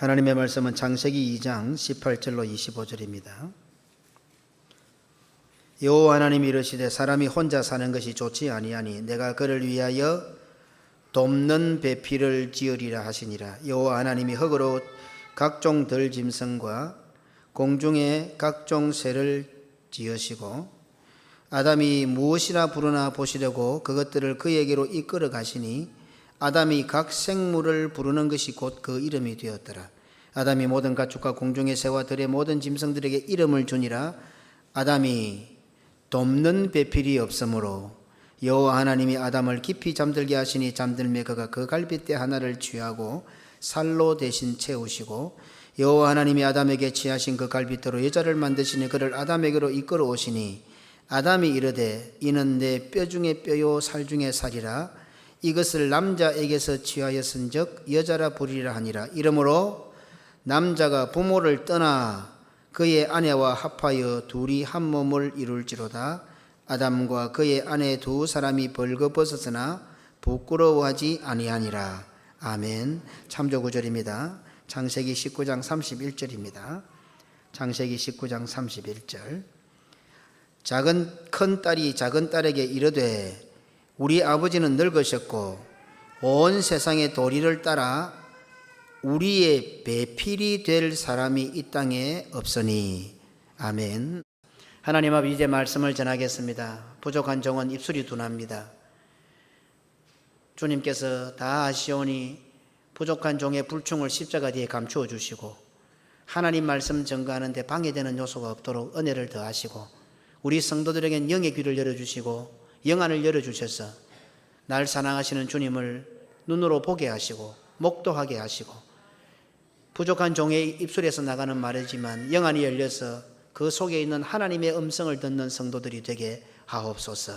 하나님의 말씀은 창세기 2장 18절로 25절입니다. 여호와 하나님이 이르시되 사람이 혼자 사는 것이 좋지 아니하니 내가 그를 위하여 돕는 배필을 지으리라 하시니라. 여호와 하나님이 흙으로 각종 들짐승과 공중의 각종 새를 지으시고 아담이 무엇이라 부르나 보시려고 그것들을 그에게로 이끌어 가시니 아담이 각 생물을 부르는 것이 곧 그 이름이 되었더라. 아담이 모든 가축과 공중의 새와 들의 모든 짐승들에게 이름을 주니라. 아담이 돕는 배필이 없으므로 여호와 하나님이 아담을 깊이 잠들게 하시니 잠들매 그가 그 갈빗대 하나를 취하고 살로 대신 채우시고 여호와 하나님이 아담에게 취하신 그 갈빗대로 여자를 만드시니 그를 아담에게로 이끌어 오시니 아담이 이르되 이는 내 뼈 중에 뼈요 살 중에 살이라. 이것을 남자에게서 취하였은즉 여자라 부리라 하니라. 이러므로 남자가 부모를 떠나 그의 아내와 합하여 둘이 한 몸을 이룰지로다. 아담과 그의 아내 두 사람이 벌거벗었으나 부끄러워하지 아니하니라. 아멘. 참조 구절입니다. 창세기 19장 31절입니다. 창세기 19장 31절. 큰 딸이 작은 딸에게 이르되 우리 아버지는 늙으셨고 온 세상의 도리를 따라 우리의 배필이 될 사람이 이 땅에 없으니. 아멘. 하나님 앞 이제 말씀을 전하겠습니다. 부족한 종은 입술이 둔합니다. 주님께서 다 아시오니 부족한 종의 불충을 십자가 뒤에 감추어 주시고 하나님 말씀 전가하는데 방해되는 요소가 없도록 은혜를 더하시고 우리 성도들에겐 영의 귀를 열어주시고 영안을 열어주셔서 날 사랑하시는 주님을 눈으로 보게 하시고 목도하게 하시고 부족한 종의 입술에서 나가는 말이지만 영안이 열려서 그 속에 있는 하나님의 음성을 듣는 성도들이 되게 하옵소서.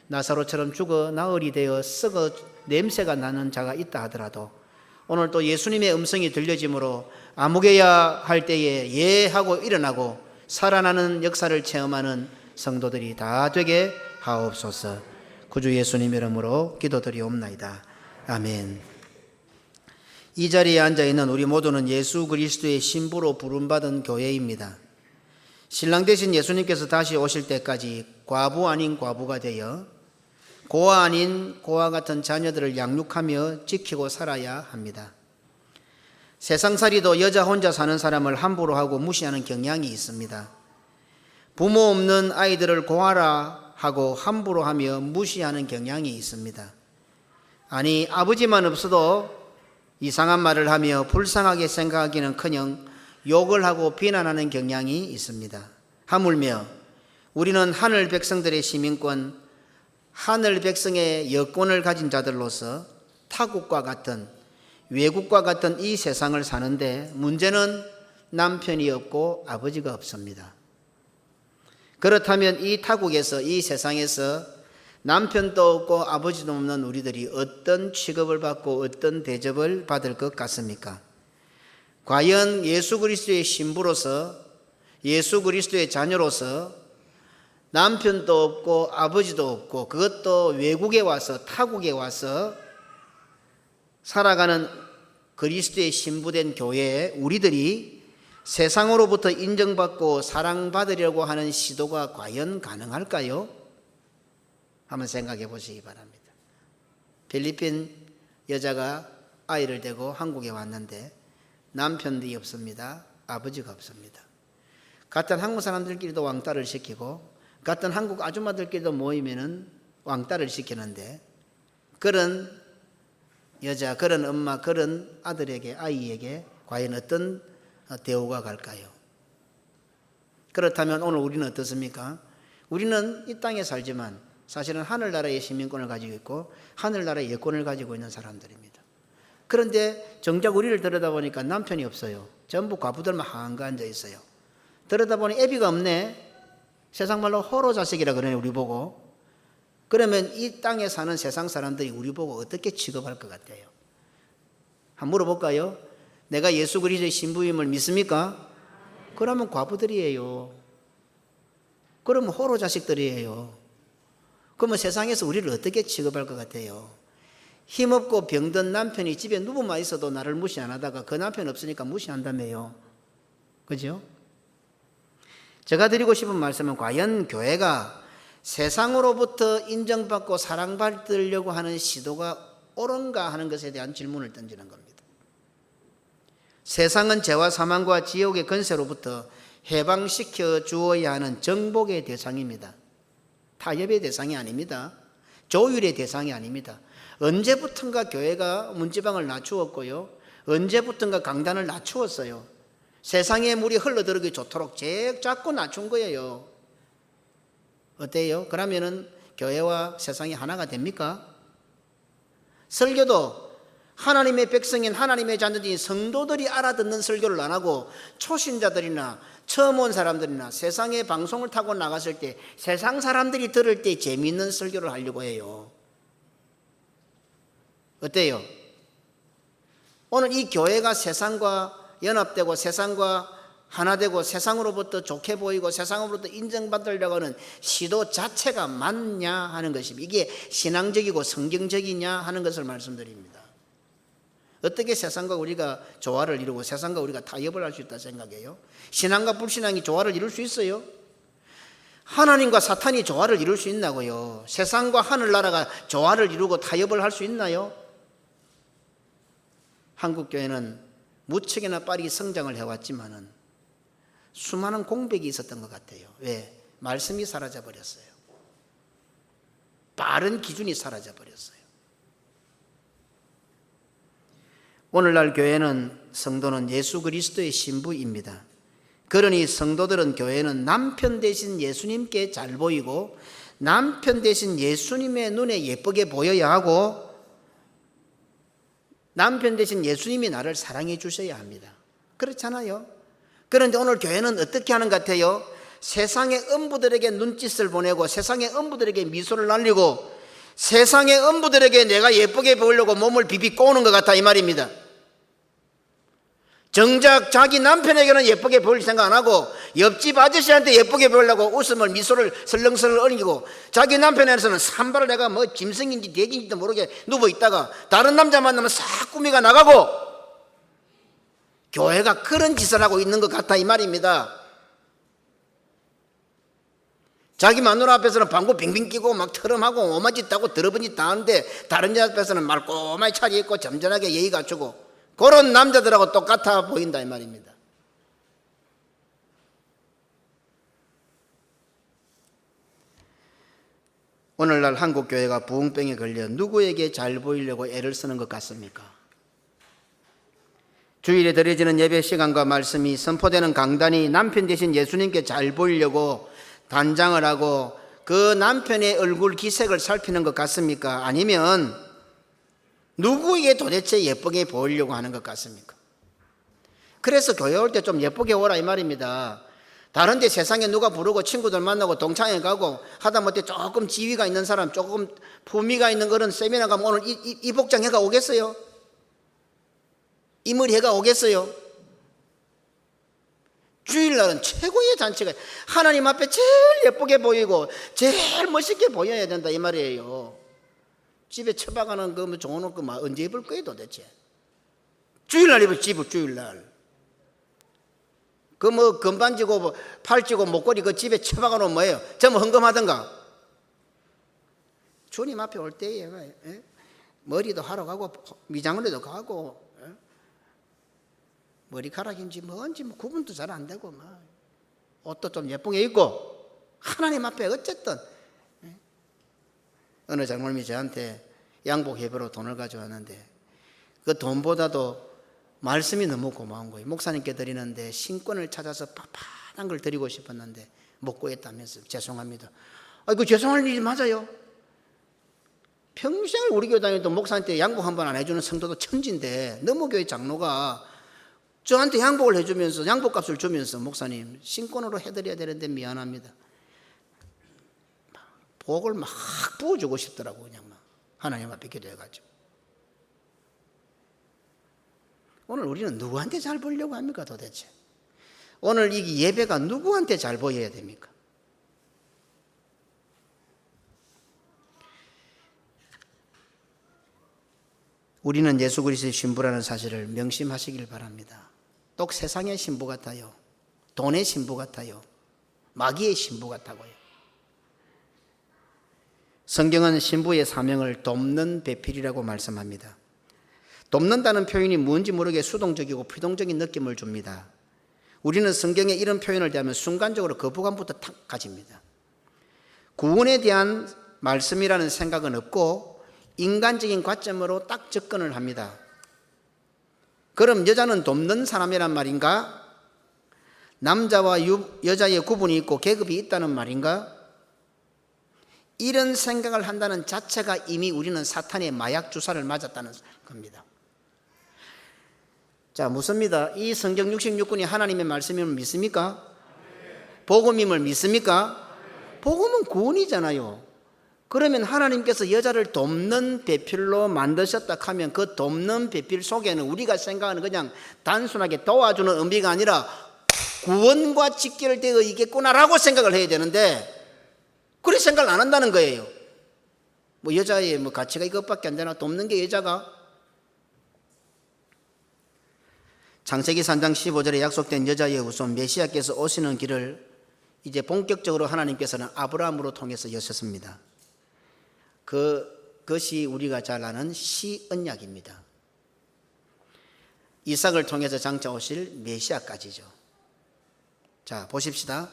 나사로처럼 죽어 나흘이 되어 썩어 냄새가 나는 자가 있다 하더라도 오늘 또 예수님의 음성이 들려짐으로 아무개야 할 때에 예 하고 일어나고 살아나는 역사를 체험하는 성도들이 다 되게 하옵소서. 구주 예수님 이름으로 기도드리옵나이다. 아멘. 이 자리에 앉아있는 우리 모두는 예수 그리스도의 신부로 부름받은 교회입니다. 신랑 되신 예수님께서 다시 오실 때까지 과부 아닌 과부가 되어 고아 아닌 고아 같은 자녀들을 양육하며 지키고 살아야 합니다. 세상살이도 여자 혼자 사는 사람을 함부로 하고 무시하는 경향이 있습니다. 부모 없는 아이들을 고아라 하고 함부로 하며 무시하는 경향이 있습니다. 아니 아버지만 없어도 이상한 말을 하며 불쌍하게 생각하기는커녕 욕을 하고 비난하는 경향이 있습니다. 하물며 우리는 하늘 백성들의 시민권, 하늘 백성의 여권을 가진 자들로서 타국과 같은 외국과 같은 이 세상을 사는데 문제는 남편이 없고 아버지가 없습니다. 그렇다면 이 타국에서 이 세상에서 남편도 없고 아버지도 없는 우리들이 어떤 취급을 받고 어떤 대접을 받을 것 같습니까? 과연 예수 그리스도의 신부로서 예수 그리스도의 자녀로서 남편도 없고 아버지도 없고 그것도 외국에 와서 타국에 와서 살아가는 그리스도의 신부된 교회에 우리들이 세상으로부터 인정받고 사랑받으려고 하는 시도가 과연 가능할까요? 한번 생각해 보시기 바랍니다. 필리핀 여자가 아이를 데리고 한국에 왔는데 남편도 없습니다. 아버지가 없습니다. 같은 한국 사람들끼리도 왕따를 시키고 같은 한국 아줌마들끼리도 모이면은 왕따를 시키는데 그런 여자, 그런 엄마, 그런 아들에게 아이에게 과연 어떤 대우가 갈까요? 그렇다면 오늘 우리는 어떻습니까? 우리는 이 땅에 살지만 사실은 하늘나라의 시민권을 가지고 있고 하늘나라의 여권을 가지고 있는 사람들입니다. 그런데 정작 우리를 들여다보니까 남편이 없어요. 전부 과부들만 한가 앉아 있어요. 들여다보니 애비가 없네. 세상 말로 호로 자식이라 그러네 우리 보고. 그러면 이 땅에 사는 세상 사람들이 우리 보고 어떻게 취급할 것 같아요? 한번 물어볼까요? 내가 예수 그리스도의 신부임을 믿습니까? 그러면 과부들이에요. 그러면 호로 자식들이에요. 그러면 세상에서 우리를 어떻게 취급할 것 같아요? 힘없고 병든 남편이 집에 누구만 있어도 나를 무시 안 하다가 그 남편 없으니까 무시한다며요. 그죠? 제가 드리고 싶은 말씀은 과연 교회가 세상으로부터 인정받고 사랑받으려고 하는 시도가 옳은가 하는 것에 대한 질문을 던지는 겁니다. 세상은 죄와 사망과 지옥의 권세로부터 해방시켜 주어야 하는 정복의 대상입니다. 타협의 대상이 아닙니다. 조율의 대상이 아닙니다. 언제부턴가 교회가 문지방을 낮추었고요. 언제부턴가 강단을 낮추었어요. 세상의 물이 흘러들어가기 좋도록 자꾸 낮춘 거예요. 어때요? 그러면은 교회와 세상이 하나가 됩니까? 설교도 하나님의 백성인 하나님의 자녀들인 성도들이 알아듣는 설교를 안 하고 초신자들이나 처음 온 사람들이나 세상에 방송을 타고 나갔을 때 세상 사람들이 들을 때 재미있는 설교를 하려고 해요. 어때요? 오늘 이 교회가 세상과 연합되고 세상과 하나 되고 세상으로부터 좋게 보이고 세상으로부터 인정받으려고 하는 시도 자체가 맞냐 하는 것입니다. 이게 신앙적이고 성경적이냐 하는 것을 말씀드립니다. 어떻게 세상과 우리가 조화를 이루고 세상과 우리가 타협을 할 수 있다 생각해요? 신앙과 불신앙이 조화를 이룰 수 있어요? 하나님과 사탄이 조화를 이룰 수 있나고요? 세상과 하늘나라가 조화를 이루고 타협을 할 수 있나요? 한국교회는 무척이나 빠르게 성장을 해왔지만은 수많은 공백이 있었던 것 같아요. 왜? 말씀이 사라져 버렸어요. 빠른 기준이 사라져 버렸어요. 오늘날 교회는 성도는 예수 그리스도의 신부입니다. 그러니 성도들은 교회는 남편 대신 예수님께 잘 보이고 남편 대신 예수님의 눈에 예쁘게 보여야 하고 남편 대신 예수님이 나를 사랑해 주셔야 합니다. 그렇잖아요. 그런데 오늘 교회는 어떻게 하는 것 같아요? 세상의 음부들에게 눈짓을 보내고 세상의 음부들에게 미소를 날리고 세상의 음부들에게 내가 예쁘게 보이려고 몸을 비비 꼬는 것 같아 이 말입니다. 정작 자기 남편에게는 예쁘게 보일 생각 안 하고 옆집 아저씨한테 예쁘게 보이려고 웃음을 미소를 설렁설렁 얹고 자기 남편에서는 산발을 내가 뭐 짐승인지 돼지인지도 모르게 누워있다가 다른 남자 만나면 싹 꾸미가 나가고 교회가 그런 짓을 하고 있는 것 같아 이 말입니다. 자기 마누라 앞에서는 방구 빙빙 끼고 막 트름하고 오만 짓 하고 더러운 짓 다 하는데 다른 여자 앞에서는 말꼬마이 차려입고 점잖하게 예의 갖추고 그런 남자들하고 똑같아 보인다 이 말입니다. 오늘날 한국교회가 부흥병에 걸려 누구에게 잘 보이려고 애를 쓰는 것 같습니까? 주일에 드려지는 예배 시간과 말씀이 선포되는 강단이 남편 대신 예수님께 잘 보이려고 단장을 하고 그 남편의 얼굴 기색을 살피는 것 같습니까? 아니면 누구에게 도대체 예쁘게 보이려고 하는 것 같습니까? 그래서 교회 올 때 좀 예쁘게 오라 이 말입니다. 다른 데 세상에 누가 부르고 친구들 만나고 동창회 가고 하다못해 조금 지위가 있는 사람 조금 품위가 있는 그런 세미나 가면 오늘 이 복장해가 오겠어요? 이 머리 해가 오겠어요? 주일날은 최고의 잔치가 하나님 앞에 제일 예쁘게 보이고 제일 멋있게 보여야 된다 이 말이에요. 집에 처박아놓은 그 좋은 옷 언제 입을 거예요 도대체? 주일날 입을 주일날. 그 뭐 금반지고 팔찌고 목걸이 그 집에 처박아놓으면 뭐예요? 전부 헌금하던가. 주님 앞에 올 때에 머리도 하러 가고 미장원에도 가고 머리카락인지 뭔지 뭐 구분도 잘 안 되고 막 옷도 좀 예쁘게 입고 하나님 앞에 어쨌든 어느 장로님이 저한테 양복 예배로 돈을 가져왔는데 그 돈보다도 말씀이 너무 고마운 거예요. 목사님께 드리는데 신권을 찾아서 파파한 걸 드리고 싶었는데 못 구했다면서 죄송합니다. 그 죄송할 일이 맞아요. 평생을 우리 교회 다니던 목사님한테 양복 한 번 안 해주는 성도도 천지인데 너무 교회 장로가 저한테 양복을 해주면서 양복값을 주면서 목사님 신권으로 해드려야 되는데 미안합니다. 복을 막 부어주고 싶더라고 그냥 막 하나님 앞에 기도해가지고. 오늘 우리는 누구한테 잘 보이려고 합니까 도대체? 오늘 이 예배가 누구한테 잘 보여야 됩니까? 우리는 예수 그리스도의 신부라는 사실을 명심하시길 바랍니다. 똑 세상의 신부 같아요. 돈의 신부 같아요. 마귀의 신부 같다고요. 성경은 신부의 사명을 돕는 배필이라고 말씀합니다. 돕는다는 표현이 뭔지 모르게 수동적이고 피동적인 느낌을 줍니다. 우리는 성경에 이런 표현을 대하면 순간적으로 거부감부터 탁 가집니다. 구원에 대한 말씀이라는 생각은 없고 인간적인 관점으로 딱 접근을 합니다. 그럼 여자는 돕는 사람이란 말인가? 남자와 여자의 구분이 있고 계급이 있다는 말인가? 이런 생각을 한다는 자체가 이미 우리는 사탄의 마약 주사를 맞았다는 겁니다. 자, 묻습니다. 이 성경 66권이 하나님의 말씀임을 믿습니까? 복음임을 믿습니까? 복음은 구원이잖아요. 그러면 하나님께서 여자를 돕는 배필로 만드셨다 하면 그 돕는 배필 속에는 우리가 생각하는 그냥 단순하게 도와주는 의미가 아니라 구원과 직결되어 있겠구나라고 생각을 해야 되는데 그렇게 생각을 안 한다는 거예요. 뭐 여자의 뭐 가치가 이것밖에 안 되나? 돕는 게 여자가? 창세기 3장 15절에 약속된 여자의 후손 메시아께서 오시는 길을 이제 본격적으로 하나님께서는 아브라함으로 통해서 여셨습니다. 그것이 우리가 잘 아는 시언약입니다. 이삭을 통해서 장차 오실 메시아까지죠. 자, 보십시다.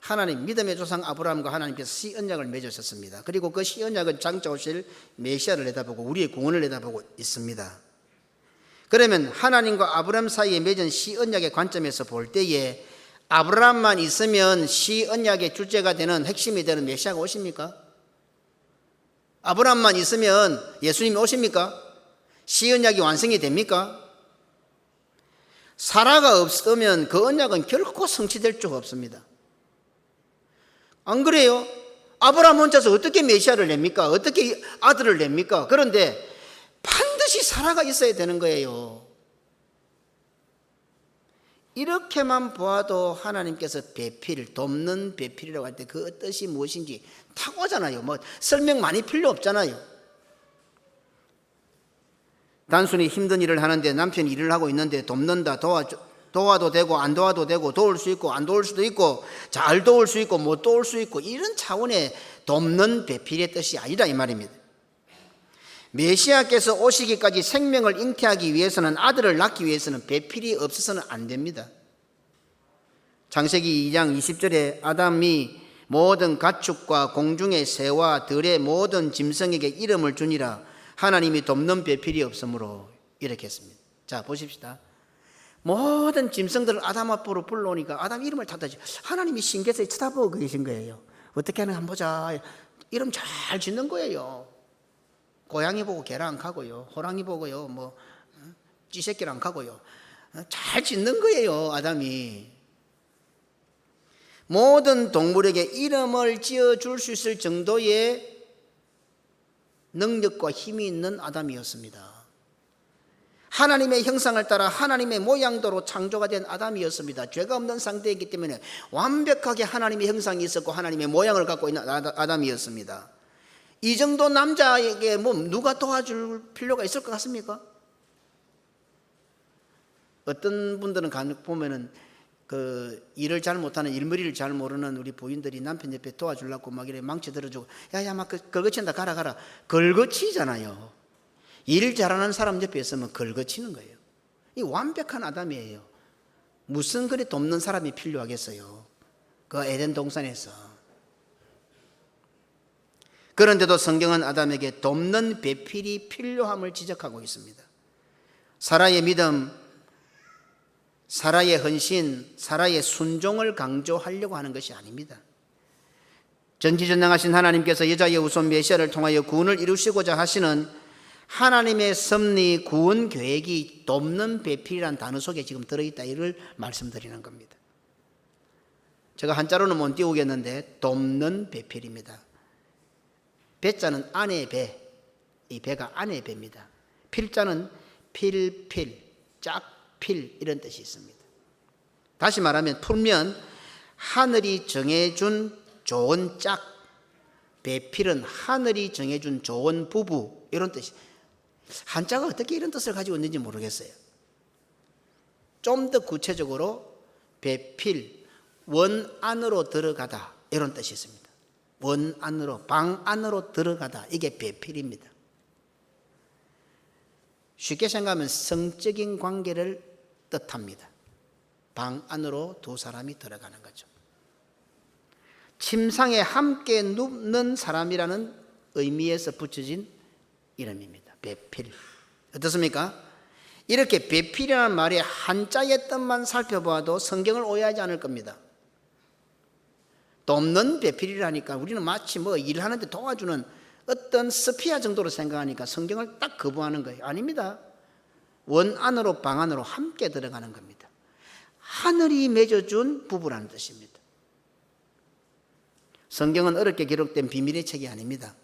하나님 믿음의 조상 아브라함과 하나님께서 시언약을 맺으셨습니다. 그리고 그 시언약은 장차 오실 메시아를 내다보고 우리의 구원을 내다보고 있습니다. 그러면 하나님과 아브라함 사이에 맺은 시언약의 관점에서 볼 때에 아브라함만 있으면 시언약의 주체가 되는 핵심이 되는 메시아가 오십니까? 아브라함만 있으면 예수님이 오십니까? 시언약이 완성이 됩니까? 사라가 없으면 그 언약은 결코 성취될 줄 없습니다. 안 그래요? 아브라함 혼자서 어떻게 메시아를 냅니까? 어떻게 아들을 냅니까? 그런데 반드시 사라가 있어야 되는 거예요. 이렇게만 보아도 하나님께서 배필, 돕는 배필이라고 할 때 그 뜻이 무엇인지 탁 오잖아요. 뭐 설명 많이 필요 없잖아요. 단순히 힘든 일을 하는데 남편이 일을 하고 있는데 돕는다, 도와도 되고 안 도와도 되고 도울 수 있고 안 도울 수도 있고 잘 도울 수 있고 못 도울 수 있고 이런 차원의 돕는 배필의 뜻이 아니라 이 말입니다. 메시아께서 오시기까지 생명을 잉태하기 위해서는 아들을 낳기 위해서는 배필이 없어서는 안 됩니다. 창세기 2장 20절에 아담이 모든 가축과 공중의 새와 들의 모든 짐승에게 이름을 주니라 하나님이 돕는 배필이 없으므로 이렇게 했습니다. 자, 보십시다. 모든 짐승들을 아담 앞으로 불러오니까 아담 이름을 다 다지. 하나님이 신기해서 쳐다보고 계신 거예요. 어떻게 하나 한번 보자. 이름 잘 짓는 거예요. 고양이 보고 개랑 안 가고요. 호랑이 보고요. 뭐 쥐새끼랑 가고요. 잘 짓는 거예요. 아담이. 모든 동물에게 이름을 지어줄 수 있을 정도의 능력과 힘이 있는 아담이었습니다. 하나님의 형상을 따라 하나님의 모양대로 창조가 된 아담이었습니다. 죄가 없는 상태이기 때문에 완벽하게 하나님의 형상이 있었고 하나님의 모양을 갖고 있는 아담이었습니다. 이 정도 남자에게 뭐 누가 도와줄 필요가 있을 것 같습니까? 어떤 분들은 보면은 그 일을 잘 못하는 일머리를 잘 모르는 우리 부인들이 남편 옆에 도와주려고 막 이래 망치 들어주고 야야 막 걸거친다 가라 걸거치잖아요. 일 잘하는 사람 옆에 있으면 걸거치는 거예요. 이 완벽한 아담이에요. 무슨 그리 돕는 사람이 필요하겠어요? 그 에덴 동산에서. 그런데도 성경은 아담에게 돕는 배필이 필요함을 지적하고 있습니다. 사라의 믿음, 사라의 헌신, 사라의 순종을 강조하려고 하는 것이 아닙니다. 전지전능하신 하나님께서 여자의 후손 메시아를 통하여 구원을 이루시고자 하시는 하나님의 섭리 구원 계획이 돕는 배필이라는 단어 속에 지금 들어있다 이를 말씀드리는 겁니다. 제가 한자로는 못 띄우겠는데 돕는 배필입니다. 배자는 아내 배, 이 배가 아내 배입니다. 필자는 필, 짝필 이런 뜻이 있습니다. 다시 말하면 풀면 하늘이 정해준 좋은 짝, 배필은 하늘이 정해준 좋은 부부 이런 뜻이. 한자가 어떻게 이런 뜻을 가지고 있는지 모르겠어요. 좀 더 구체적으로 배필, 원 안으로 들어가다 이런 뜻이 있습니다. 원 안으로, 방 안으로 들어가다, 이게 배필입니다. 쉽게 생각하면 성적인 관계를 뜻합니다. 방 안으로 두 사람이 들어가는 거죠. 침상에 함께 눕는 사람이라는 의미에서 붙여진 이름입니다. 배필. 어떻습니까? 이렇게 배필이라는 말의 한자의 뜻만 살펴봐도 성경을 오해하지 않을 겁니다. 돕는 배필이라니까 우리는 마치 뭐 일하는데 도와주는 어떤 스피아 정도로 생각하니까 성경을 딱 거부하는 거예요. 아닙니다. 원 안으로 방 안으로 함께 들어가는 겁니다. 하늘이 맺어준 부부라는 뜻입니다. 성경은 어렵게 기록된 비밀의 책이 아닙니다.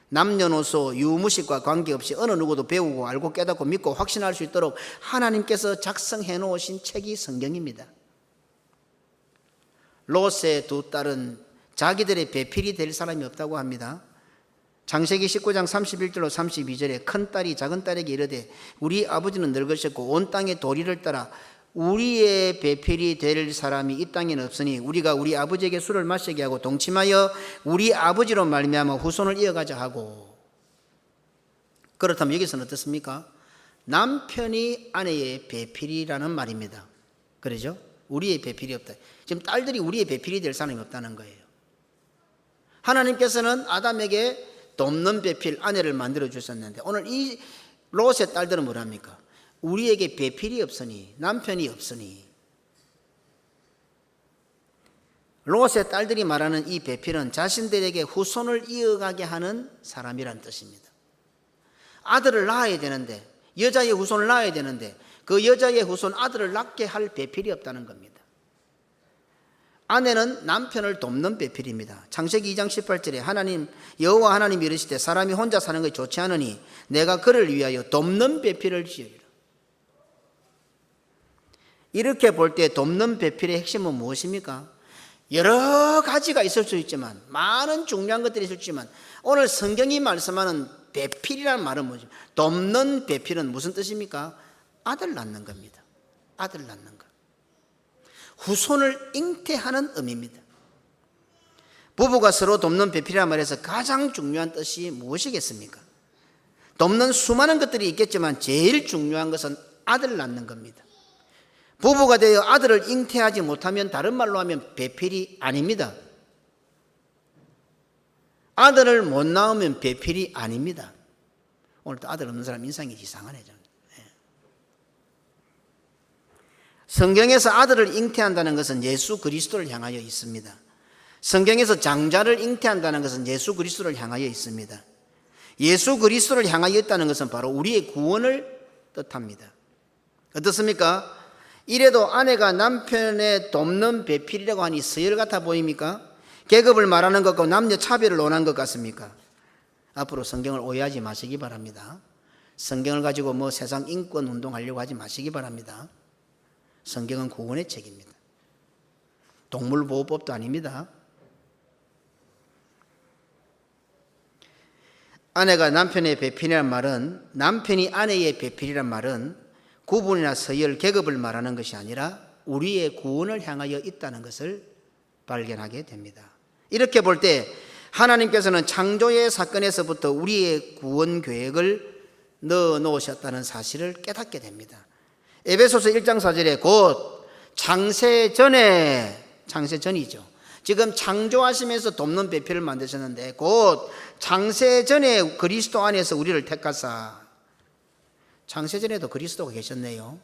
남녀노소 유무식과 관계없이 어느 누구도 배우고 알고 깨닫고 믿고 확신할 수 있도록 하나님께서 작성해 놓으신 책이 성경입니다. 롯의 두 딸은 자기들의 배필이 될 사람이 없다고 합니다. 창세기 19장 31절로 32절에 큰딸이 작은딸에게 이르되 우리 아버지는 늙으셨고 온 땅의 도리를 따라 우리의 배필이 될 사람이 이 땅에는 없으니 우리가 우리 아버지에게 술을 마시게 하고 동침하여 우리 아버지로 말미암아 후손을 이어가자 하고. 그렇다면 여기서는 어떻습니까? 남편이 아내의 배필이라는 말입니다. 그러죠? 우리의 배필이 없다. 지금 딸들이 우리의 배필이 될 사람이 없다는 거예요. 하나님께서는 아담에게 돕는 배필 아내를 만들어 주셨는데 오늘 이 롯의 딸들은 뭐랍니까? 우리에게 배필이 없으니, 남편이 없으니. 롯의 딸들이 말하는 이 배필은 자신들에게 후손을 이어가게 하는 사람이란 뜻입니다. 아들을 낳아야 되는데, 여자의 후손을 낳아야 되는데 그 여자의 후손 아들을 낳게 할 배필이 없다는 겁니다. 아내는 남편을 돕는 배필입니다. 창세기 2장 18절에 하나님 여호와 하나님이 이르시되 사람이 혼자 사는 것이 좋지 않으니 내가 그를 위하여 돕는 배필을 지으리라. 이렇게 볼 때 돕는 배필의 핵심은 무엇입니까? 여러 가지가 있을 수 있지만 많은 중요한 것들이 있을 수 있지만 오늘 성경이 말씀하는 배필이라는 말은 뭐죠? 돕는 배필은 무슨 뜻입니까? 아들 낳는 겁니다. 아들 낳는 것. 후손을 잉태하는 의미입니다. 부부가 서로 돕는 배필이라는 말에서 가장 중요한 뜻이 무엇이겠습니까? 돕는 수많은 것들이 있겠지만 제일 중요한 것은 아들 낳는 겁니다. 부부가 되어 아들을 잉태하지 못하면 다른 말로 하면 배필이 아닙니다. 아들을 못 낳으면 배필이 아닙니다. 오늘도 아들 없는 사람 인상이 이상하네. 성경에서 아들을 잉태한다는 것은 예수 그리스도를 향하여 있습니다. 성경에서 장자를 잉태한다는 것은 예수 그리스도를 향하여 있습니다. 예수 그리스도를 향하여 있다는 것은 바로 우리의 구원을 뜻합니다. 어떻습니까? 이래도 아내가 남편의 돕는 배필이라고 하니 서열 같아 보입니까? 계급을 말하는 것과 남녀 차별을 논한 것 같습니까? 앞으로 성경을 오해하지 마시기 바랍니다. 성경을 가지고 뭐 세상 인권 운동하려고 하지 마시기 바랍니다. 성경은 구원의 책입니다. 동물보호법도 아닙니다. 아내가 남편의 배필이란 말은, 남편이 아내의 배필이란 말은 구분이나 서열, 계급을 말하는 것이 아니라 우리의 구원을 향하여 있다는 것을 발견하게 됩니다. 이렇게 볼 때 하나님께서는 창조의 사건에서부터 우리의 구원 계획을 넣어 놓으셨다는 사실을 깨닫게 됩니다. 에베소서 1장 4절에 곧 창세 전이죠. 지금 창조하시면서 돕는 배필을 만드셨는데 곧 창세 전에 그리스도 안에서 우리를 택하사. 창세 전에도 그리스도가 계셨네요.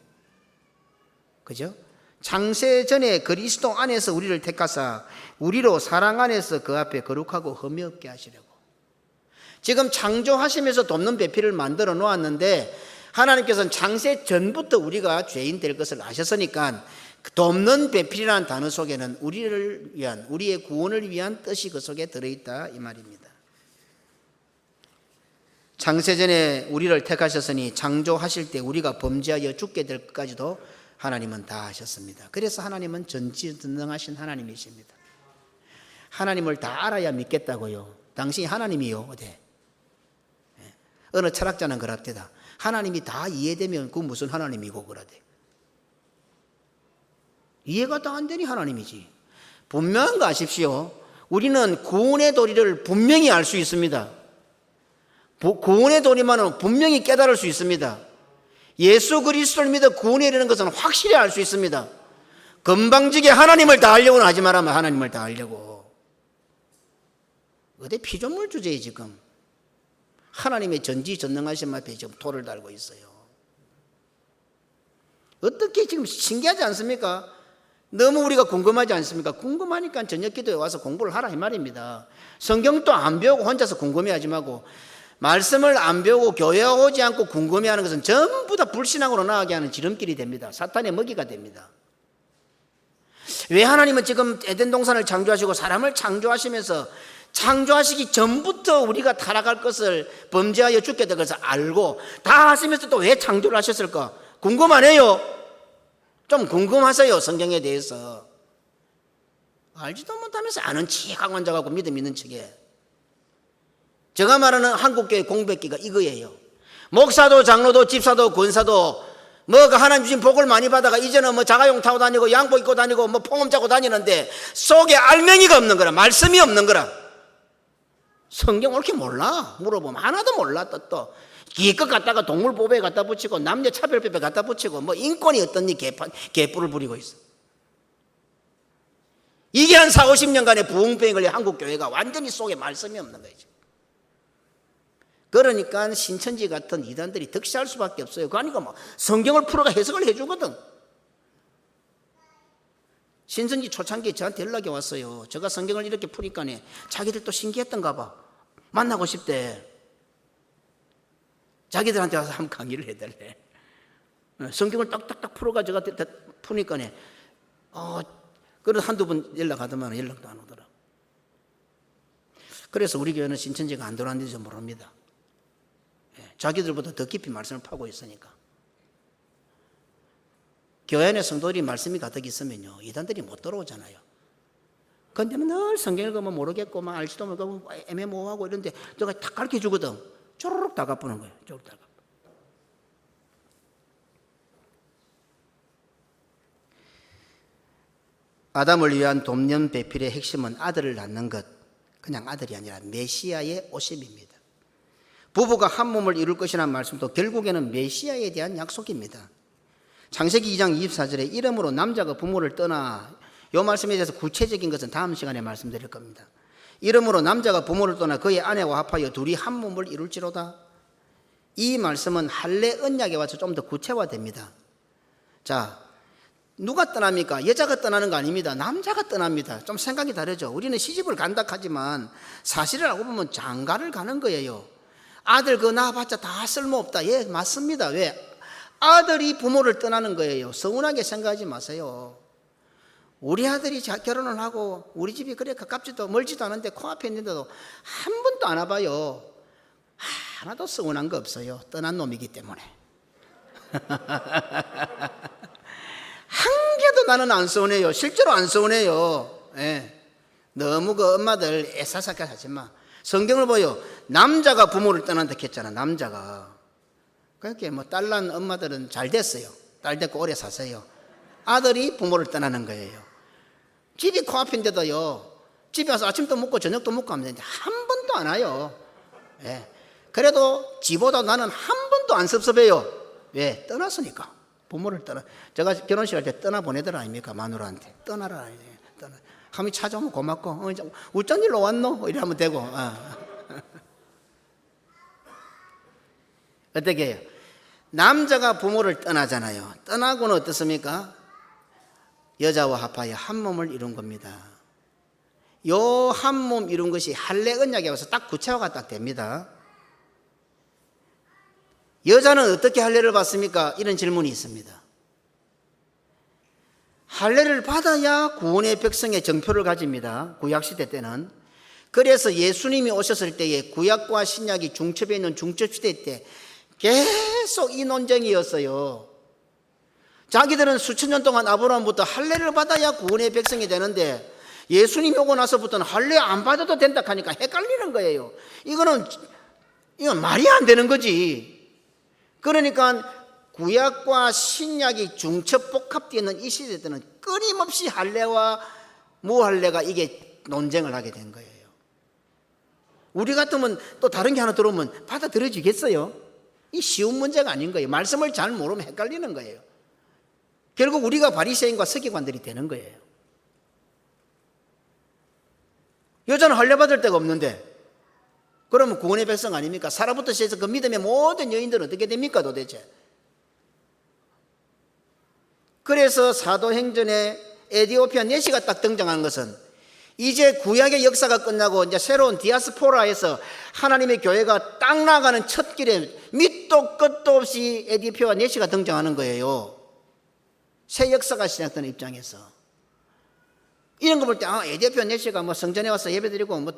그죠? 창세 전에 그리스도 안에서 우리를 택하사 우리로 사랑 안에서 그 앞에 거룩하고 흠이 없게 하시려고. 지금 창조하시면서 돕는 배필을 만들어 놓았는데 하나님께서는 창세 전부터 우리가 죄인 될 것을 아셨으니까 돕는 배필이라는 단어 속에는 우리를 위한, 우리의 구원을 위한 뜻이 그 속에 들어있다 이 말입니다. 창세전에 우리를 택하셨으니 창조하실 때 우리가 범죄하여 죽게 될 것까지도 하나님은 다 하셨습니다. 그래서 하나님은 전지전능하신 하나님이십니다. 하나님을 다 알아야 믿겠다고요. 당신이 하나님이요. 어디? 어느 철학자는 그랬대다. 하나님이 다 이해되면 그 무슨 하나님이고 그러대. 이해가 다 안 되니 하나님이지. 분명한 거 아십시오. 우리는 구원의 도리를 분명히 알 수 있습니다. 구원의 도리만은 분명히 깨달을 수 있습니다. 예수 그리스도를 믿어 구원에 이르는 것은 확실히 알 수 있습니다. 건방지게 하나님을 다 알려고는 하지 말아면 하나님을 다 알려고. 어디 피조물 주제에 지금 하나님의 전지전능하신 앞에 지금 돌을 달고 있어요. 어떻게 지금 신기하지 않습니까? 너무 우리가 궁금하지 않습니까? 궁금하니까 저녁 기도에 와서 공부를 하라 이 말입니다. 성경도 안 배우고 혼자서 궁금해하지 말고, 말씀을 안 배우고 교회에 오지 않고 궁금해하는 것은 전부 다 불신앙으로 나가게 하는 지름길이 됩니다. 사탄의 먹이가 됩니다. 왜 하나님은 지금 에덴 동산을 창조하시고 사람을 창조하시면서 창조하시기 전부터 우리가 타락할 것을, 범죄하여 죽게 될 것을 알고 다 하시면서 또 왜 창조를 하셨을까? 궁금하네요. 좀 궁금하세요. 성경에 대해서. 알지도 못하면서 아는 척 하고 앉아가고 믿음 있는 척에. 제가 말하는 한국교회 공백기가 이거예요. 목사도 장로도 집사도 권사도 뭐가 하나님 주신 복을 많이 받아가 이제는 뭐 자가용 타고 다니고 양복 입고 다니고 뭐 폼 잡고 다니는데 속에 알맹이가 없는 거라, 말씀이 없는 거라. 성경 옳게 몰라. 물어보면 하나도 몰라. 또 기껏 갖다가 동물보호에 갖다 붙이고 남녀 차별법에 갖다 붙이고 뭐 인권이 어떻니 개뿔을 부리고 있어. 이게 한 40-50년간의 부흥병에 걸린 한국교회가 완전히 속에 말씀이 없는 거지. 그러니까 신천지 같은 이단들이 득세할 수밖에 없어요. 그러니까 뭐 성경을 풀어가 해석을 해주거든. 신천지 초창기에 저한테 연락이 왔어요. 제가 성경을 이렇게 푸니까 자기들도 신기했던가 봐. 만나고 싶대. 자기들한테 와서 한번 강의를 해달래. 성경을 딱딱딱 풀어가지고 푸니까 그래도 한두 번 연락하더만 연락도 안 오더라. 그래서 우리 교회는 신천지가 안 돌아왔는지 모릅니다. 자기들보다 더 깊이 말씀을 파고 있으니까. 교회 안에 성도들이 말씀이 가득 있으면요, 이단들이 못 들어오잖아요. 근데 늘 성경 읽으면 모르겠고 막 알지도 못하고 애매모호하고 이런데 내가 탁 가르쳐 주거든. 쪼르륵 다 갚는 거예요. 쪼르륵 다 갚아. 아담을 위한 돕는 배필의 핵심은 아들을 낳는 것, 그냥 아들이 아니라 메시아의 오심입니다. 부부가 한 몸을 이룰 것이라는 말씀도 결국에는 메시아에 대한 약속입니다. 창세기 2장 24절에 이름으로 남자가 부모를 떠나, 이 말씀에 대해서 구체적인 것은 다음 시간에 말씀드릴 겁니다. 이름으로 남자가 부모를 떠나 그의 아내와 합하여 둘이 한 몸을 이룰지로다. 이 말씀은 할례 언약에 와서 좀 더 구체화됩니다. 자, 누가 떠납니까? 여자가 떠나는 거 아닙니다. 남자가 떠납니다. 좀 생각이 다르죠. 우리는 시집을 간다 하지만 사실을 알고 보면 장가를 가는 거예요. 아들 그거 낳아봤자 다 쓸모없다. 예, 맞습니다. 왜? 아들이 부모를 떠나는 거예요. 서운하게 생각하지 마세요. 우리 아들이 결혼을 하고 우리 집이 그래 가깝지도 멀지도 않은데 코앞에 있는데도 한 번도 안 와봐요. 하나도 서운한 거 없어요. 떠난 놈이기 때문에. 한 개도 나는 안 서운해요. 실제로 안 서운해요. 예. 너무 그 엄마들 애사사게 하지 마. 성경을 보여. 남자가 부모를 떠난다 했잖아. 남자가. 그렇게 뭐 딸난 엄마들은 잘 됐어요. 딸 됐고 오래 사세요. 아들이 부모를 떠나는 거예요. 집이 코앞인데도요, 집에 와서 아침도 먹고 저녁도 먹고 하면 되는데 한 번도 안 와요. 예. 그래도 지보다 나는 한 번도 안 섭섭해요. 왜? 떠났으니까. 부모를 제가 결혼식 할 때 떠나보내더라 아닙니까? 마누라한테. 떠나라. 떠나. 하면 찾아오면 고맙고, 어쩐 일로 왔노? 이러면 되고. 어떻게 해요? 남자가 부모를 떠나잖아요. 떠나고는 어떻습니까? 여자와 합하여 한 몸을 이룬 겁니다. 요 한 몸 이룬 것이 할례 언약에 와서 딱 구체화가 딱 됩니다. 여자는 어떻게 할례를 받습니까? 이런 질문이 있습니다. 할례를 받아야 구원의 백성의 정표를 가집니다. 구약시대 때는. 그래서 예수님이 오셨을 때에 구약과 신약이 중첩에 있는 중첩시대 때 계속 이 논쟁이었어요. 자기들은 수천 년 동안 아브라함부터 할례를 받아야 구원의 백성이 되는데 예수님이 오고 나서부터는 할례 안 받아도 된다 하니까 헷갈리는 거예요. 이건 말이 안 되는 거지. 그러니까 구약과 신약이 중첩복합되어 있는 이 시대 때는 끊임없이 할례와 무할례가 이게 논쟁을 하게 된 거예요. 우리 같으면 또 다른 게 하나 들어오면 받아들여지겠어요? 이 쉬운 문제가 아닌 거예요. 말씀을 잘 모르면 헷갈리는 거예요. 결국 우리가 바리새인과 서기관들이 되는 거예요. 여자는 할례 받을 데가 없는데 그러면 구원의 백성 아닙니까? 살아부터 시작해서 그 믿음의 모든 여인들은 어떻게 됩니까 도대체? 그래서 사도행전에 에디오피아 내시가 딱 등장한 것은 이제 구약의 역사가 끝나고 이제 새로운 디아스포라에서 하나님의 교회가 딱 나가는 첫 길에 밑도 끝도 없이 에디오피아 내시가 등장하는 거예요. 새 역사가 시작되는 입장에서 이런 거 볼 때 에디오피아 내시가 뭐 성전에 와서 예배드리고 뭐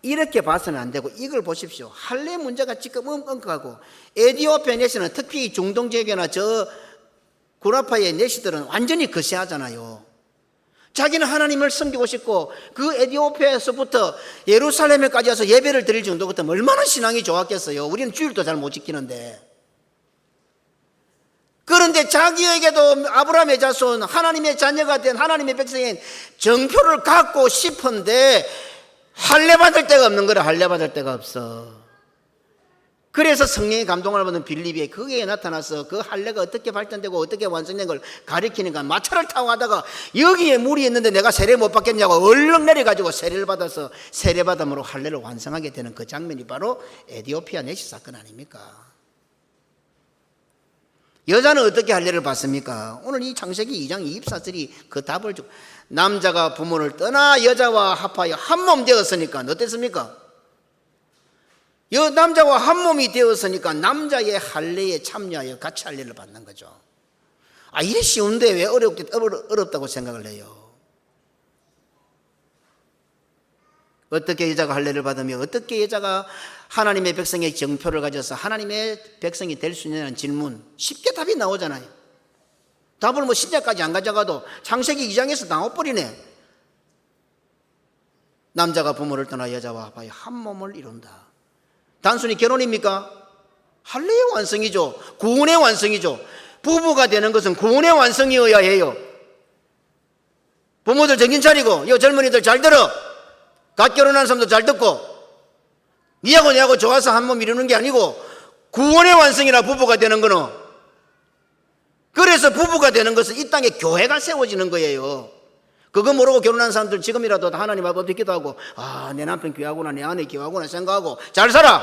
이렇게 봐서는 안 되고 이걸 보십시오. 할례 문제가 지금 엄격하고 에디오피아 내시는 특히 중동 지역이나 저 구라파의 내시들은 완전히 거시하잖아요. 자기는 하나님을 섬기고 싶고 그 에디오피아에서부터 예루살렘에까지 와서 예배를 드릴 정도 같으면 얼마나 신앙이 좋았겠어요. 우리는 주일도 잘 못 지키는데. 그런데 자기에게도 아브라함의 자손 하나님의 자녀가 된 하나님의 백성인 정표를 갖고 싶은데 할례 받을 데가 없는 거라. 할례 받을 데가 없어. 그래서 성령의 감동을 받은 빌립이 거기에 나타나서 그 할례가 어떻게 발전되고 어떻게 완성된 걸 가리키니까 마차를 타고 가다가 여기에 물이 있는데 내가 세례 못 받겠냐고 얼른 내려가지고 세례를 받아서 세례받음으로 할례를 완성하게 되는 그 장면이 바로 에디오피아 내시 사건 아닙니까? 여자는 어떻게 할례를 받습니까? 오늘 이 창세기 2장 24절이 그 답을 주고 남자가 부모를 떠나 여자와 합하여 한 몸 되었으니까 어땠습니까? 남자와 한 몸이 되었으니까 남자의 할례에 참여하여 같이 할례를 받는 거죠. 이래 쉬운데 왜 어렵다고 생각을 해요? 어떻게 여자가 할례를 받으며 어떻게 여자가 하나님의 백성의 정표를 가져서 하나님의 백성이 될 수 있냐는 질문 쉽게 답이 나오잖아요. 답을 뭐 신약까지 안 가져가도 창세기 2장에서 나와버리네. 남자가 부모를 떠나 여자와 합하여 한 몸을 이룬다. 단순히 결혼입니까? 할례의 완성이죠. 구원의 완성이죠. 부부가 되는 것은 구원의 완성이어야 해요. 부모들 정신 차리고 이 젊은이들 잘 들어. 갓 결혼한 사람도 잘 듣고 니하고 내하고 좋아서 한 몸 이루는 게 아니고 구원의 완성이라 부부가 되는 거는. 그래서 부부가 되는 것은 이 땅에 교회가 세워지는 거예요. 그거 모르고 결혼한 사람들 지금이라도 하나님 앞에 기도하고 내 남편 귀하구나 내 아내 귀하구나 생각하고 잘 살아.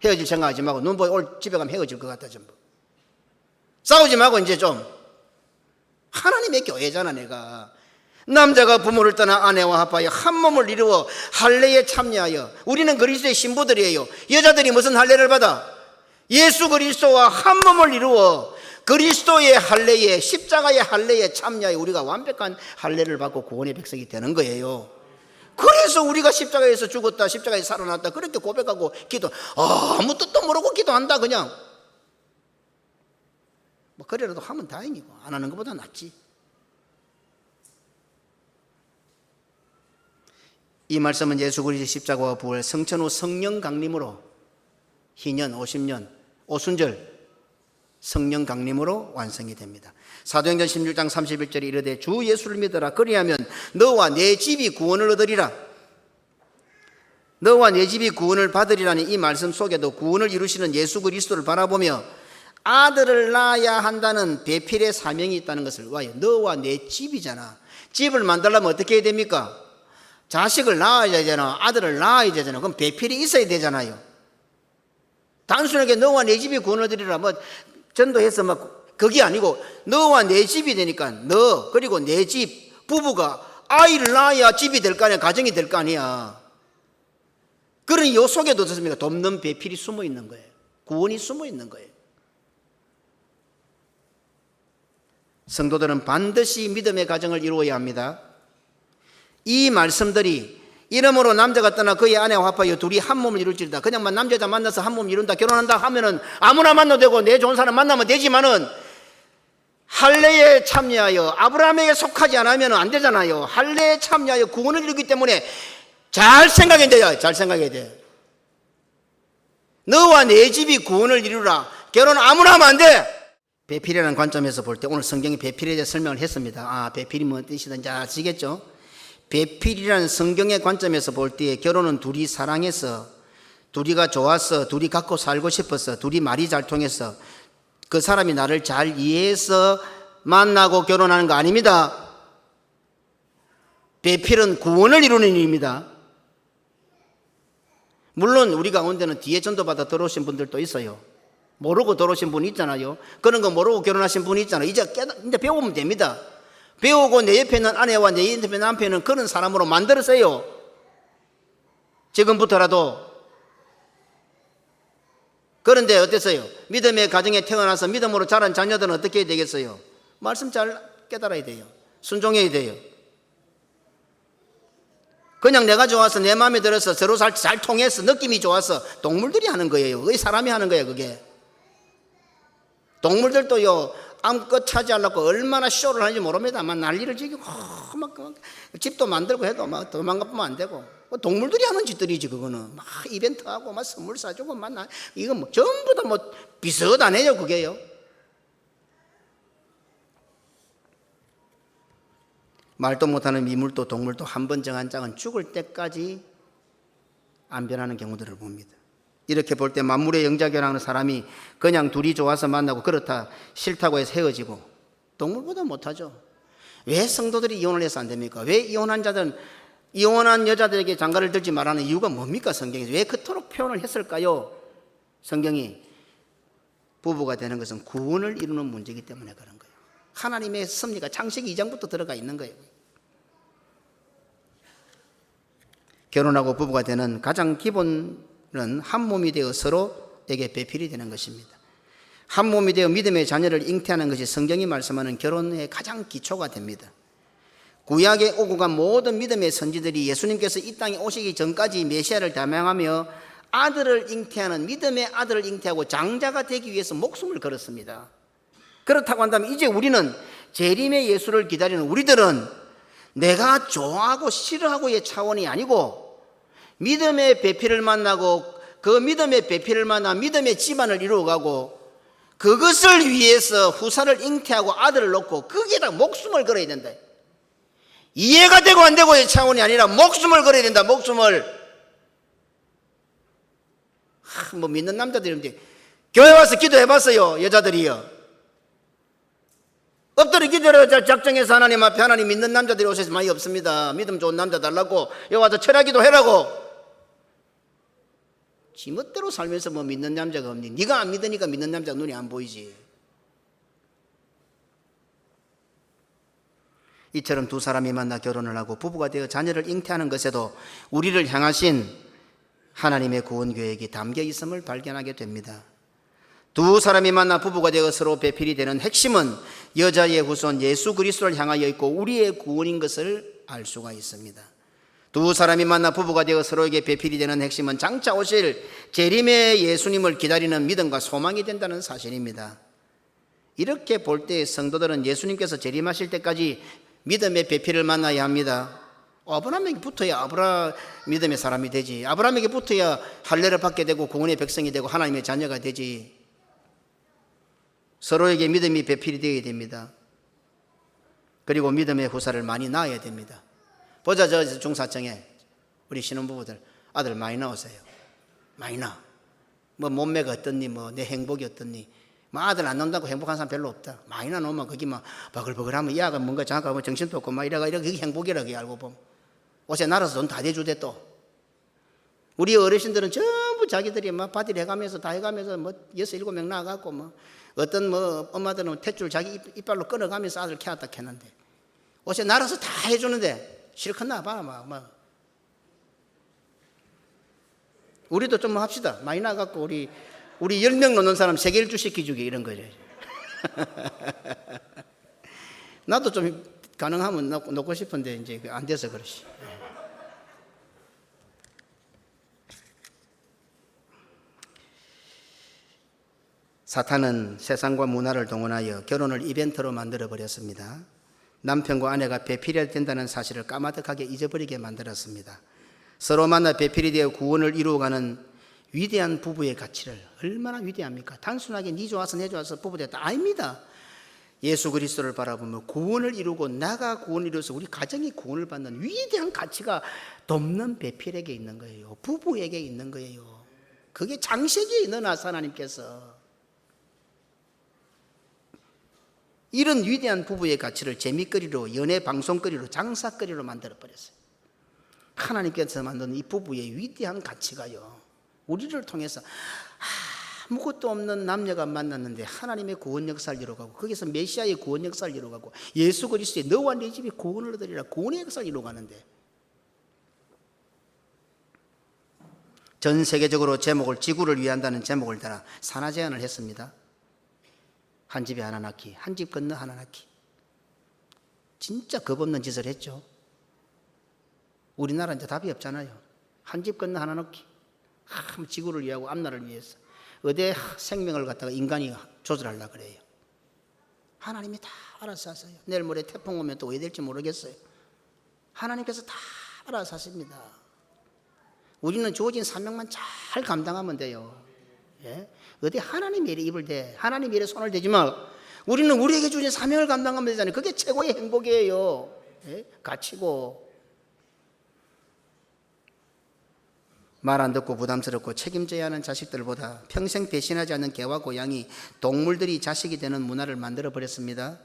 헤어질 생각하지 말고 눈 보고 올 집에 가면 헤어질 것 같다. 전부 싸우지 말고 이제 좀 하나님의 교회잖아. 내가 남자가 부모를 떠나 아내와 합하여 한 몸을 이루어 할례에 참여하여. 우리는 그리스도의 신부들이에요. 여자들이 무슨 할례를 받아? 예수 그리스도와 한 몸을 이루어 그리스도의 할례에 십자가의 할례에 참여하여 우리가 완벽한 할례를 받고 구원의 백성이 되는 거예요. 그래서 우리가 십자가에서 죽었다 십자가에서 살아났다 그렇게 고백하고 기도 아무 뜻도 모르고 기도한다. 그냥 뭐 그래라도 하면 다행이고 안 하는 것보다 낫지. 이 말씀은 예수 그리스도의 십자가와 부활 성천 후 성령 강림으로 희년 50년 오순절 성령 강림으로 완성이 됩니다. 사도행전 16장 31절에 이르되 주 예수를 믿어라. 그리하면 너와 내 집이 구원을 얻으리라. 너와 내 집이 구원을 받으리라는 이 말씀 속에도 구원을 이루시는 예수 그리스도를 바라보며 아들을 낳아야 한다는 배필의 사명이 있다는 것을 와요. 너와 내 집이잖아. 집을 만들려면 어떻게 해야 됩니까? 자식을 낳아야 되잖아. 아들을 낳아야 되잖아. 그럼 배필이 있어야 되잖아요. 단순하게 너와 내 집이 구원을 얻으리라 뭐 전도해서 막 그게 아니고 너와 내 집이 되니까 너 그리고 내 집 부부가 아이를 낳아야 집이 될 거 아니야. 가정이 될 거 아니야. 그러니 이 속에도 어떻습니까? 돕는 배필이 숨어 있는 거예요. 구원이 숨어 있는 거예요. 성도들은 반드시 믿음의 가정을 이루어야 합니다. 이 말씀들이 이러므로 남자가 떠나 그의 아내와 합하여 둘이 한 몸을 이룰지리다. 그냥만 남자 여자 만나서 한 몸 이룬다 결혼한다 하면은 아무나 만나도 되고 내 좋은 사람 만나면 되지만은 할례에 참여하여 아브라함에게 속하지 않으면 안 되잖아요. 할례에 참여하여 구원을 이루기 때문에 잘 생각해야 돼요. 잘 생각해야 돼. 너와 내 집이 구원을 이루라. 결혼 아무나 하면 안 돼. 배필이라는 관점에서 볼 때 오늘 성경이 배필에 대해 설명을 했습니다. 배필이 뭔 뜻이든지 아시겠죠? 배필이라는 성경의 관점에서 볼 때 결혼은 둘이 사랑해서, 둘이가 좋았어, 둘이 갖고 살고 싶었어, 둘이 말이 잘 통했어, 그 사람이 나를 잘 이해해서 만나고 결혼하는 거 아닙니다. 배필은 구원을 이루는 일입니다. 물론 우리 가운데는 뒤에 전도받아 들어오신 분들도 있어요. 모르고 들어오신 분이 있잖아요. 그런 거 모르고 결혼하신 분이 있잖아요. 이제 배우면 됩니다. 배우고 내 옆에 있는 아내와 내 옆에 있는 남편은 그런 사람으로 만들었어요. 지금부터라도. 그런데 어땠어요? 믿음의 가정에 태어나서 믿음으로 자란 자녀들은 어떻게 해야 되겠어요? 말씀 잘 깨달아야 돼요. 순종해야 돼요. 그냥 내가 좋아서 내 마음에 들어서 서로 잘 통해서 느낌이 좋아서 동물들이 하는 거예요. 그게 사람이 하는 거예요. 그게 동물들도요 암컷 차지하려고 얼마나 쇼를 하는지 모릅니다. 막 난리를 지기고 막 집도 만들고 해도 막 도망가면 안 되고, 동물들이 하는 짓들이지. 그거는 막 이벤트하고 막 선물 사주고 막 이거 뭐 전부 다 뭐 비슷하네요. 그게요. 말도 못하는 미물도 동물도 한 번 정한 짝은 죽을 때까지 안 변하는 경우들을 봅니다. 이렇게 볼 때 만물의 영자결합하는 사람이 그냥 둘이 좋아서 만나고 그렇다 싫다고 해서 헤어지고, 동물보다 못하죠. 왜 성도들이 이혼을 해서 안 됩니까? 왜 이혼한 여자들에게 장가를 들지 말라는 이유가 뭡니까? 성경에서 왜 그토록 표현을 했을까요? 성경이 부부가 되는 것은 구원을 이루는 문제이기 때문에 그런 거예요. 하나님의 섭리가 창세기 2장부터 들어가 있는 거예요. 결혼하고 부부가 되는 가장 기본은 한 몸이 되어 서로에게 배필이 되는 것입니다. 한 몸이 되어 믿음의 자녀를 잉태하는 것이 성경이 말씀하는 결혼의 가장 기초가 됩니다. 구약에 오고 간 모든 믿음의 선지들이 예수님께서 이 땅에 오시기 전까지 메시아를 담양하며 아들을 잉태하는, 믿음의 아들을 잉태하고 장자가 되기 위해서 목숨을 걸었습니다. 그렇다고 한다면 이제 우리는 재림의 예수를 기다리는 우리들은 내가 좋아하고 싫어하고의 차원이 아니고 믿음의 배필을 만나고 그 믿음의 배필을 만나 믿음의 집안을 이루어가고 그것을 위해서 후사를 잉태하고 아들을 놓고 거기에다 목숨을 걸어야 된다. 이해가 되고 안 되고의 차원이 아니라 목숨을 걸어야 된다. 목숨을. 뭐 믿는 남자들인데 교회 와서 기도해봤어요. 여자들이요. 엎드려 기도를 작정해서 하나님 앞에 하나님 믿는 남자들이 오셔서 많이 없습니다. 믿음 좋은 남자 달라고 여기 와서 철학기도 해라고. 지멋대로 살면서 뭐 믿는 남자가 없니? 네가 안 믿으니까 믿는 남자가 눈에 안 보이지. 이처럼 두 사람이 만나 결혼을 하고 부부가 되어 자녀를 잉태하는 것에도 우리를 향하신 하나님의 구원 계획이 담겨 있음을 발견하게 됩니다. 두 사람이 만나 부부가 되어 서로 배필이 되는 핵심은 여자의 후손 예수 그리스도를 향하여 있고 우리의 구원인 것을 알 수가 있습니다. 두 사람이 만나 부부가 되어 서로에게 배필이 되는 핵심은 장차 오실 재림의 예수님을 기다리는 믿음과 소망이 된다는 사실입니다. 이렇게 볼 때 성도들은 예수님께서 재림하실 때까지 믿음의 배필을 만나야 합니다. 아브라함에게 붙어야 믿음의 사람이 되지. 아브라함에게 붙어야 할례를 받게 되고 구원의 백성이 되고 하나님의 자녀가 되지. 서로에게 믿음이 배필이 되어야 됩니다. 그리고 믿음의 후사를 많이 낳아야 됩니다. 보자, 저 중사청에 우리 신혼부부들 아들 많이 낳으세요. 많이 낳아. 뭐 몸매가 어떻니, 뭐 내 행복이 어떻니. 뭐 아들 안 낳는다고 행복한 사람 별로 없다. 많이 낳으면 거기 막 버글버글하면 이 아가 뭔가 장악하면 정신도 없고 막 이래가 그게 행복이라고 알고 보면. 옷에 날아서 돈 다 대주대 또. 우리 어르신들은 전부 자기들이 막 바디를 해가면서 다 해가면서 뭐 6, 7명 낳아갖고 뭐 어떤 뭐 엄마들은 탯줄 자기 이빨로 끊어가면서 아들 키웠다 캐는데 옷에 날아서 다 해주는데 실컷 나봐 막. 우리도 좀 합시다. 많이 나갖고 우리 10명 놓는 사람 3개 1주 시켜주기 이런 거죠. 나도 좀 가능하면 놓고 싶은데 이제 안 돼서 그렇지. 사탄은 세상과 문화를 동원하여 결혼을 이벤트로 만들어 버렸습니다. 남편과 아내가 배필이 된다는 사실을 까마득하게 잊어버리게 만들었습니다. 서로 만나 배필이 되어 구원을 이루어가는 위대한 부부의 가치를, 얼마나 위대합니까? 단순하게 네 좋아서 내 좋아서 부부 됐다, 아닙니다. 예수 그리스도를 바라보며 구원을 이루고 나가 구원을 이루어서 우리 가정이 구원을 받는 위대한 가치가 돕는 배필에게 있는 거예요. 부부에게 있는 거예요. 그게 장세기에 넣어놔서 하나님께서 이런 위대한 부부의 가치를 재미거리로, 연애 방송거리로, 장사거리로 만들어버렸어요. 하나님께서 만든 이 부부의 위대한 가치가요, 우리를 통해서 아무것도 없는 남녀가 만났는데 하나님의 구원 역사를 이루어가고, 거기서 메시아의 구원 역사를 이루어가고, 예수 그리스도의 너와 네 집이 구원을 얻으리라 구원의 역사를 이루어가는데, 전 세계적으로 제목을 지구를 위한다는 제목을 따라 산하 제안을 했습니다. 한 집에 하나 낳기, 한 집 건너 하나 낳기. 진짜 겁없는 짓을 했죠. 우리나라 이제 답이 없잖아요. 한 집 건너 하나 낳기. 지구를 위하고 앞나라를 위해서 어디 생명을 갖다가 인간이 조절하려고 그래요. 하나님이 다 알아서 하세요. 내일 모레 태풍 오면 또 왜 될지 모르겠어요. 하나님께서 다 알아서 하십니다. 우리는 주어진 사명만 잘 감당하면 돼요. 예? 어디 하나님 일에 입을 대, 하나님 일에 손을 대지 마. 우리는 우리에게 주어진 사명을 감당하면 되잖아요. 그게 최고의 행복이에요. 예? 가치고. 말 안 듣고 부담스럽고 책임져야 하는 자식들보다 평생 배신하지 않는 개와 고양이, 동물들이 자식이 되는 문화를 만들어 버렸습니다.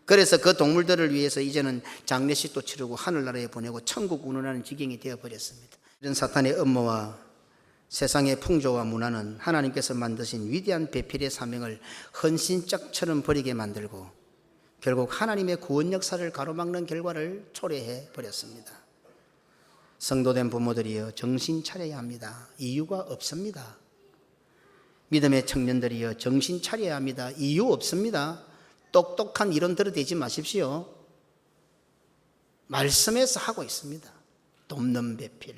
그래서 그 동물들을 위해서 이제는 장례식도 치르고 하늘나라에 보내고 천국 운운하는 지경이 되어 버렸습니다. 이런 사탄의 음모와 세상의 풍조와 문화는 하나님께서 만드신 위대한 배필의 사명을 헌신짝처럼 버리게 만들고 결국 하나님의 구원 역사를 가로막는 결과를 초래해 버렸습니다. 성도된 부모들이여, 정신 차려야 합니다. 이유가 없습니다. 믿음의 청년들이여, 정신 차려야 합니다. 이유 없습니다. 똑똑한 이론 들어대지 마십시오. 말씀에서 하고 있습니다. 돕는 배필,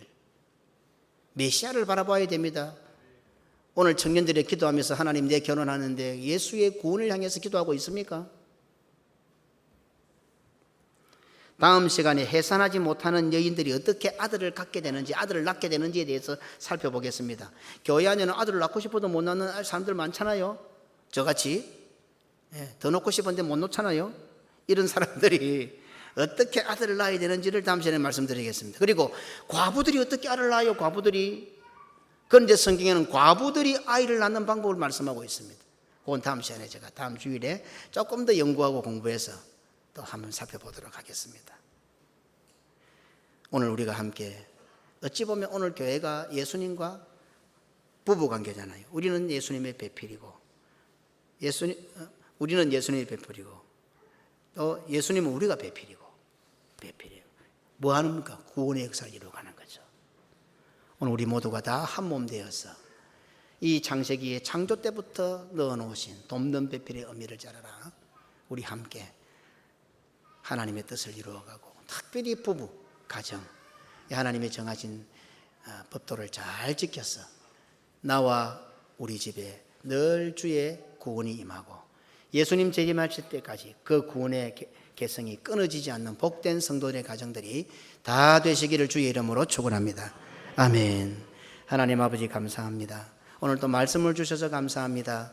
메시아를 바라봐야 됩니다. 오늘 청년들이 기도하면서 하나님 내 결혼하는데 예수의 구원을 향해서 기도하고 있습니까? 다음 시간에 해산하지 못하는 여인들이 어떻게 아들을 갖게 되는지, 아들을 낳게 되는지에 대해서 살펴보겠습니다. 교회 안에는 아들을 낳고 싶어도 못 낳는 사람들 많잖아요. 저같이 더 놓고 싶은데 못 놓잖아요. 이런 사람들이 어떻게 아들을 낳아야 되는지를 다음 시간에 말씀드리겠습니다. 그리고 과부들이 어떻게 아들을 낳아요? 과부들이. 그런데 성경에는 과부들이 아이를 낳는 방법을 말씀하고 있습니다. 그건 다음 시간에 제가 다음 주일에 조금 더 연구하고 공부해서 또 한번 살펴보도록 하겠습니다. 오늘 우리가 함께, 어찌 보면 오늘 교회가 예수님과 부부관계잖아요. 우리는 예수님의 배필이고, 우리는 예수님의 배필이고, 또 예수님은 우리가 배필이에요. 뭐 하는가? 구원의 역사를 이루어가는 거죠. 오늘 우리 모두가 다 한 몸 되어서 이 창세기에 창조 때부터 넣어놓으신 돕는 배필의 의미를 잘 알아. 우리 함께 하나님의 뜻을 이루어가고, 특별히 부부, 가정, 하나님의 정하신 법도를 잘 지켜서 나와 우리 집에 늘 주의 구원이 임하고 예수님 재림하실 때까지 그 구원의 개성이 끊어지지 않는 복된 성도들의 가정들이 다 되시기를 주의 이름으로 축원합니다. 아멘. 하나님 아버지 감사합니다. 오늘 또 말씀을 주셔서 감사합니다.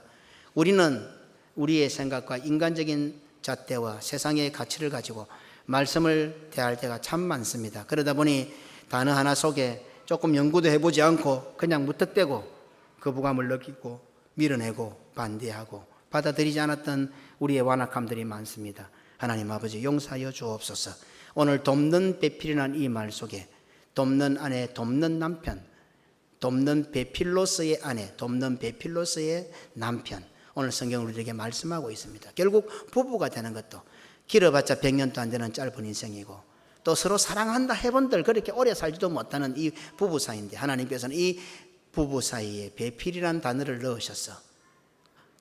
우리는 우리의 생각과 인간적인 잣대와 세상의 가치를 가지고 말씀을 대할 때가 참 많습니다. 그러다 보니 단어 하나 속에 조금 연구도 해보지 않고 그냥 무턱대고 거부감을 느끼고 밀어내고 반대하고 받아들이지 않았던 우리의 완악함들이 많습니다. 하나님 아버지 용서하여 주옵소서. 오늘 돕는 배필이라는 이 말 속에 돕는 아내, 돕는 남편, 돕는 배필로서의 아내, 돕는 배필로서의 남편, 오늘 성경은 우리에게 말씀하고 있습니다. 결국 부부가 되는 것도 길어봤자 100년도 안 되는 짧은 인생이고, 또 서로 사랑한다 해본들 그렇게 오래 살지도 못하는 이 부부 사이인데, 하나님께서는 이 부부 사이에 배필이라는 단어를 넣으셔서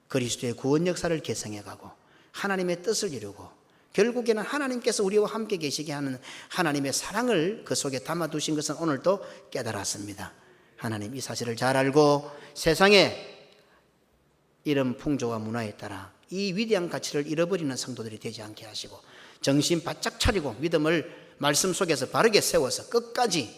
그리스도의 구원 역사를 개성해가고 하나님의 뜻을 이루고, 결국에는 하나님께서 우리와 함께 계시게 하는 하나님의 사랑을 그 속에 담아두신 것은 오늘도 깨달았습니다. 하나님 이 사실을 잘 알고 세상에 이런 풍조와 문화에 따라 이 위대한 가치를 잃어버리는 성도들이 되지 않게 하시고, 정신 바짝 차리고 믿음을 말씀 속에서 바르게 세워서 끝까지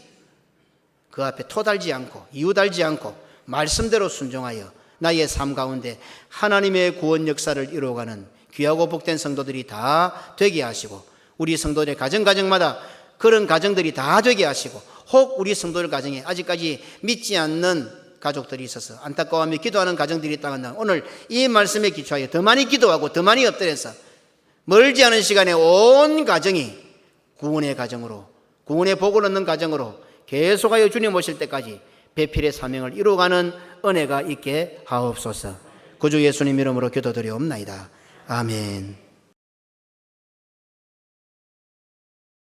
그 앞에 토 달지 않고 이유 달지 않고 말씀대로 순종하여 나의 삶 가운데 하나님의 구원 역사를 이루어가는 귀하고 복된 성도들이 다 되게 하시고, 우리 성도들의 가정마다 그런 가정들이 다 되게 하시고, 혹 우리 성도들 가정에 아직까지 믿지 않는 가족들이 있어서 안타까워하며 기도하는 가정들이 있다면 오늘 이 말씀에 기초하여 더 많이 기도하고 더 많이 엎드려서 멀지 않은 시간에 온 가정이 구원의 가정으로, 구원의 복을 얻는 가정으로 계속하여 주님 오실 때까지 배필의 사명을 이루어가는 은혜가 있게 하옵소서. 구주 예수님 이름으로 기도드리옵나이다. 아멘.